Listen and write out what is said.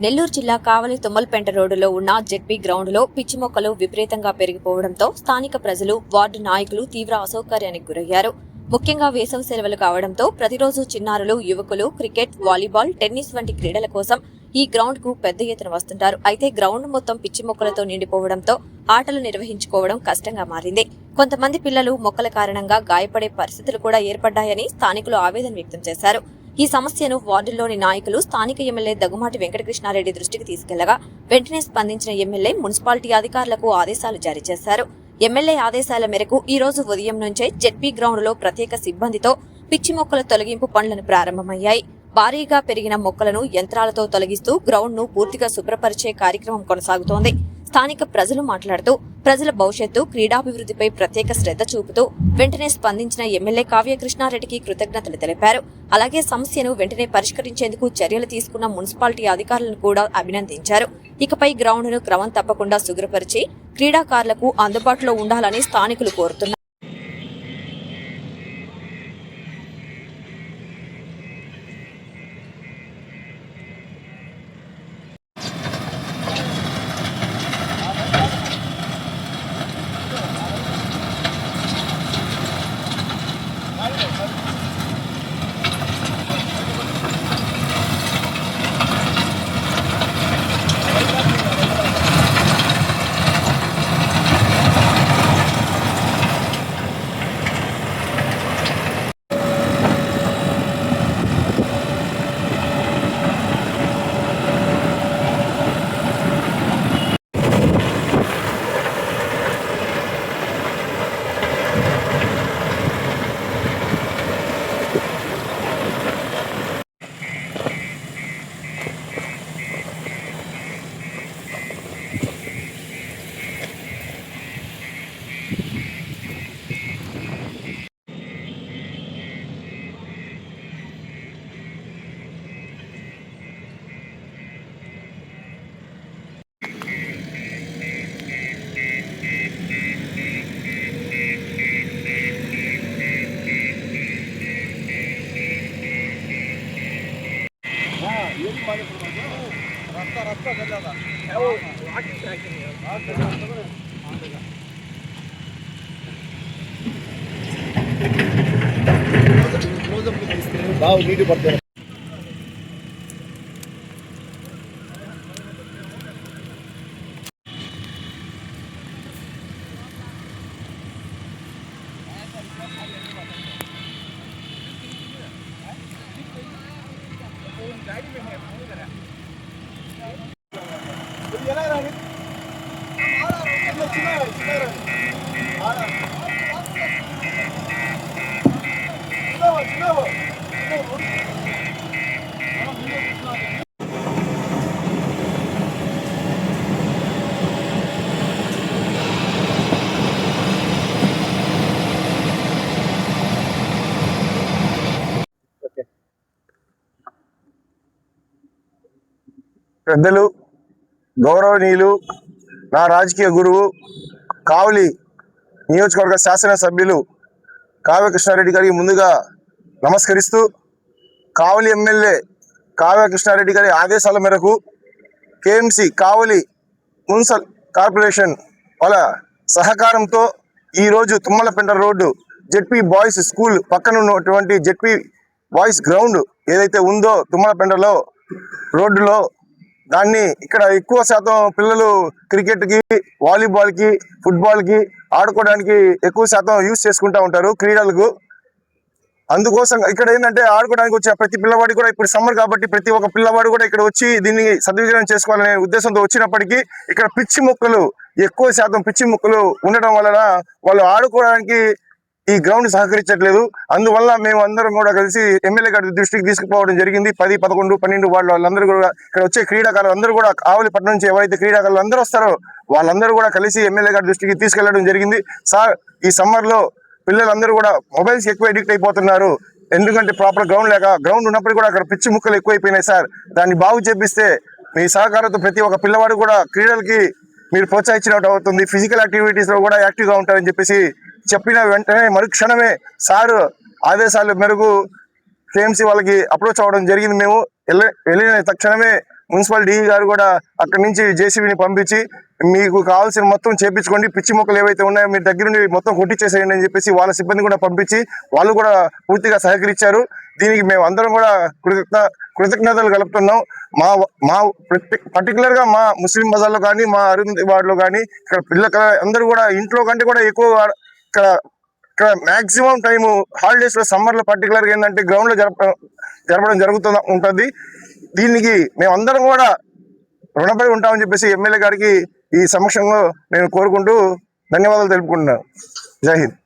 నెల్లూరు జిల్లా కావలి తుమ్మలపేంట రోడ్డులో ఉన్న జెడ్పీ గ్రౌండ్లో పిచ్చి మొక్కలు విపరీతంగా పెరిగిపోవడంతో స్థానిక ప్రజలు, వార్డు నాయకులు తీవ్ర అసౌకర్యానికి గురయ్యారు. ముఖ్యంగా వేసవి సెలవులు కావడంతో ప్రతిరోజు చిన్నారులు, యువకులు క్రికెట్, వాలీబాల్, టెన్నిస్ వంటి క్రీడల కోసం ఈ గ్రౌండ్ కు పెద్ద ఎత్తున వస్తుంటారు. అయితే గ్రౌండ్ మొత్తం పిచ్చి మొక్కలతో నిండిపోవడంతో ఆటలు నిర్వహించుకోవడం కష్టంగా మారింది. కొంతమంది పిల్లలు మొక్కల కారణంగా గాయపడే పరిస్థితులు కూడా ఏర్పడ్డాయని స్థానికులు ఆవేదన వ్యక్తం చేశారు. ఈ సమస్యను వార్డులోని నాయకులు స్థానిక ఎమ్మెల్యే దగ్గుమాటి వెంకటకృష్ణారెడ్డి దృష్టికి తీసుకెళ్లగా వెంటనే స్పందించిన ఎమ్మెల్యే మున్సిపాలిటీ అధికారులకు ఆదేశాలు జారీ చేశారు. ఎమ్మెల్యే ఆదేశాల మేరకు ఈ రోజు ఉదయం నుంచే జెడ్పీ గ్రౌండ్ లో ప్రత్యేక సిబ్బందితో పిచ్చి మొక్కల తొలగింపు పనులను ప్రారంభమయ్యాయి. భారీగా పెరిగిన మొక్కలను యంత్రాలతో తొలగిస్తూ గ్రౌండ్ ను పూర్తిగా శుభ్రపరిచే కార్యక్రమం కొనసాగుతోంది. స్థానిక ప్రజలు మాట్లాడుతూ ప్రజల భవిష్యత్తు, క్రీడాభివృద్ధిపై ప్రత్యేక శ్రద్ధ చూపుతూ వెంటనే స్పందించిన ఎమ్మెల్యే కావ్య కృష్ణారెడ్డికి కృతజ్ఞతలు తెలిపారు. అలాగే సమస్యను వెంటనే పరిష్కరించేందుకు చర్యలు తీసుకున్న మున్సిపాలిటీ అధికారులను కూడా అభినందించారు. ఇకపై గ్రౌండ్ ను క్రమం తప్పకుండా శుభ్రపరిచి క్రీడాకారులకు అందుబాటులో ఉండాలని స్థానికులు కోరుతున్నారు. బాగా నీటి పడతారు. పెద్దలు, గౌరవనీయులు, నా రాజకీయ గురువు, కావలి నియోజకవర్గ శాసనసభ్యులు కావ్య కృష్ణారెడ్డి గారికి ముందుగా నమస్కరిస్తూ, కావలి ఎమ్మెల్యే కావ్య కృష్ణారెడ్డి గారి ఆదేశాల మేరకు కేఎంసి కావలి మున్సిపల్ కార్పొరేషన్ వాళ్ళ సహకారంతో ఈరోజు Tummalapenta road ZP boys school పక్కన ఉన్నటువంటి జెడ్పీ బాయ్స్ గ్రౌండ్ ఏదైతే ఉందో తుమ్మలపేంటలో రోడ్డులో దాన్ని ఇక్కడ ఎక్కువ శాతం పిల్లలు క్రికెట్కి, వాలీబాల్కి, ఫుట్బాల్కి ఆడుకోవడానికి ఎక్కువ శాతం యూజ్ చేసుకుంటూ ఉంటారు క్రీడలకు. అందుకోసం ఇక్కడ ఏంటంటే ఆడుకోవడానికి వచ్చే ప్రతి పిల్లవాడి కూడా ఇప్పుడు సమ్మర్ కాబట్టి ప్రతి ఒక్క పిల్లవాడు కూడా ఇక్కడ వచ్చి దీన్ని సద్వినియోగం చేసుకోవాలనే ఉద్దేశంతో వచ్చినప్పటికీ ఇక్కడ పిచ్చి మొక్కలు ఎక్కువ శాతం పిచ్చి మొక్కలు ఉండడం వలన వాళ్ళు ఆడుకోవడానికి ఈ గ్రౌండ్ సహకరించట్లేదు. అందువల్ల మేము అందరం కూడా కలిసి ఎమ్మెల్యే గారి దృష్టికి తీసుకుపోవడం జరిగింది. 10, 11, 12 వాళ్ళందరూ కూడా ఇక్కడ వచ్చే క్రీడాకారులు అందరూ కూడా కావలి పట్టణం నుంచి ఎవరైతే క్రీడాకారులు అందరూ వస్తారో వాళ్ళందరూ కూడా కలిసి ఎమ్మెల్యే గారి దృష్టికి తీసుకెళ్లడం జరిగింది. సార్, ఈ సమ్మర్ లో పిల్లలందరూ కూడా మొబైల్స్ ఎక్కువ అడిక్ట్ అయిపోతున్నారు. ఎందుకంటే ప్రాపర్ గ్రౌండ్ లేక, గ్రౌండ్ ఉన్నప్పుడు కూడా అక్కడ పిచ్చి ముక్కలు ఎక్కువైపోయినాయి సార్. దాన్ని బాగు చేపిస్తే మీ సహకారంతో ప్రతి ఒక్క పిల్లవాడు కూడా క్రీడలకి మీరు ప్రోత్సహించినట్టు అవుతుంది, ఫిజికల్ యాక్టివిటీస్ లో కూడా యాక్టివ్ గా ఉంటారని చెప్పేసి చెప్పిన వెంటనే మరుక్షణమే సార్ ఆదేశాల మేరకు కేఎంసీ వాళ్ళకి అప్రోచ్ అవ్వడం జరిగింది. మేము వెళ్ళిన తక్షణమే మున్సిపల్ డిఈ గారు కూడా అక్కడి నుంచి జేసీబీని పంపించి మీకు కావాల్సిన మొత్తం చేపించుకోండి, పిచ్చి మొక్కలు ఏవైతే ఉన్నాయో మీ దగ్గర నుండి మొత్తం కొట్టించేసేయండి అని చెప్పేసి వాళ్ళ సిబ్బంది కూడా పంపించి వాళ్ళు కూడా పూర్తిగా సహకరించారు. దీనికి మేము అందరం కూడా కృతజ్ఞతలు కలుపుతున్నాం. మా మా పర్టికులర్ గా మా ముస్లిం బజార్లో కానీ మా అరుంధతి వార్డులో కానీ ఇక్కడ పిల్లలు అందరూ కూడా ఇంట్లో కంటే కూడా ఎక్కువ ఇక్కడ మాక్సిమం టైము హాలిడేస్ లో సమ్మర్ లో పర్టికులర్ గా ఏంటంటే గ్రౌండ్ లో జరపడం ఉంటుంది. దీనికి మేమందరం కూడా రుణపడి ఉంటామని చెప్పేసి ఎమ్మెల్యే గారికి ఈ సమక్షంలో నేను కోరుకుంటూ ధన్యవాదాలు తెలుపుకుంటున్నాను. జై హింద్.